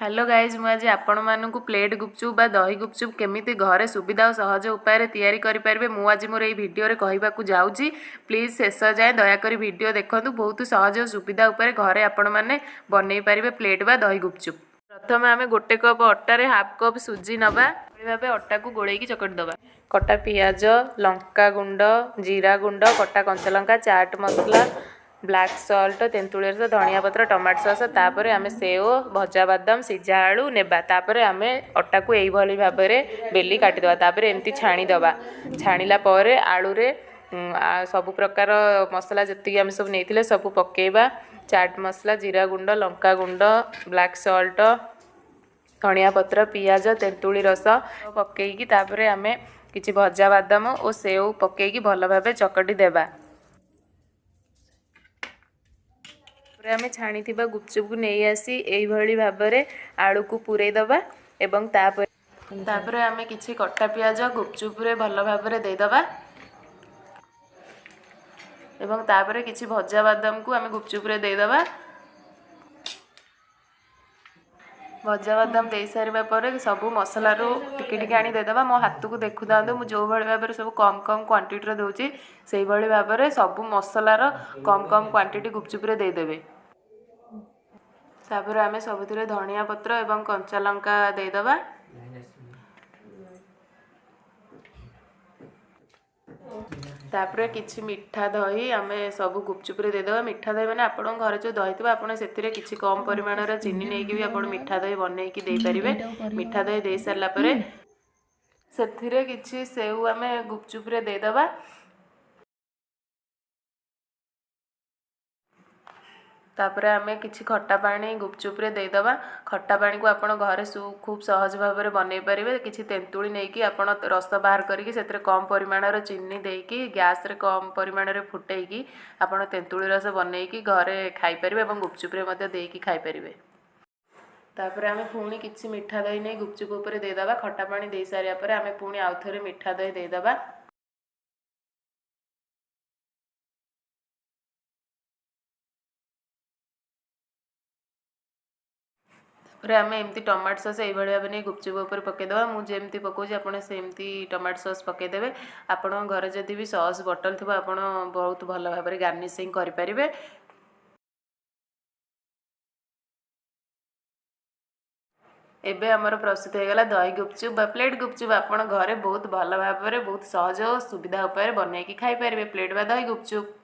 Hello guys मुझे आपण मानक प्लेट गुपचुप बा दही गुपचुप केमिति घरे सुविधा और सहज उपाय तैयारी करें मुझे मोर ये भिडियो कहवाक जाऊँगी प्लीज शेष जाए दयाकोरी भिडियो देखूँ बहुत सहज और सुविधा उपाय घरे आपण मैंने बनई पारे प्लेट बा दही गुपचुप। प्रथम आम गोटे कप अटारे हाफ कप सुजी नवा भाव अटा को गोड़ेकी चकटी दबा कटा पियाज लंका गुंड जीरा गुंड कटा कंचा लंका चाट मसला ब्लैक सॉल्ट तेंतुली रस धनिया पत्र टमाटो सॉस तापर आम सेव भजा बादाम सिझा आलू नेबा तापर आम अटा को यही भाव में बेली काटिदेवा तापर एमती छाणीदबा छाणिला पर आलू रे सब प्रकार मसला जी आम सब नहीं सब पकेबा चाट मसला जीरा गुंड लंका गुंड ब्लैक सॉल्ट धनिया पत्र पियाज तेंतुली रस पकईकी तापर आम किसी भजा बादाम और सेव पकईकी भल भाव चकटी देबा आम छाणी गुपचुप को नहीं आसी यही भाव में आलू को पूरे दबा एवं तापर आम किसी कटा पियाज गुपचुप रे भल भाव में देदबा एवं तापर किसी भजा बादाम को आम गुपचुप रे देदबा भजा बादाम दे सारा पर सब मसला टिके आनी देदबा मो हाथ को देखु था मुझे जो भाई भाव में सब कम कम क्वांटिटी दूसरी से भाव में सब मसलार कम कम क्वांटिटी गुपचुप रे देदेवे तापर आम सब धनिया पत्र एवं कंचा लंका देदबा तापर किछि मीठा दही आम सब गुपचुप रे देदबा मीठा दही मैंने आपण घर जो दही थी आपड़ से किसी कम परिमाण चीनी नहीं भी आप मीठा दही बनईकी देपारे मीठा दही दे सारापर से किछि सेव आम गुपचुप रे देदबा तापर आम किसी खट्टा पानी गुपचुप रे देदबा खट्टा पानी को आपण घरे खूब सहज भाव में बनई पारे किसी तेंतुली नहीं आप रस बाहर करके से कम परिमाणर चीनी देकी गैस रे कम परिमाण में फुटेकी आपण तेंतुली रस बनईकी घरे खाईपारे और गुपचुप रे मध्य देकी खाईपारे तापर आम पुणी किसी मीठा दही नहीं गुपचुप उपर देदबा खट्टा पानी दे सारापर आम पुणी आउ थे मीठा दही देदबा आम एमती टमाटो सॉस ये भाव नहीं गुपचुप उपर पकईदे मुझे पकाऊँ आप टमाटो सॉस पकईदे आपण घर जदि भी सॉस बटल थी आप बहुत भल भाव में गार्निशिंग करें। एबे आमर प्रस्तुत होगा दही गुपचुप बा प्लेट गुपचुप आप घरे बहुत भल भाव में बहुत सहज और सुविधा उपाय बनईकी खाई पारे प्लेट बा दही गुपचुप।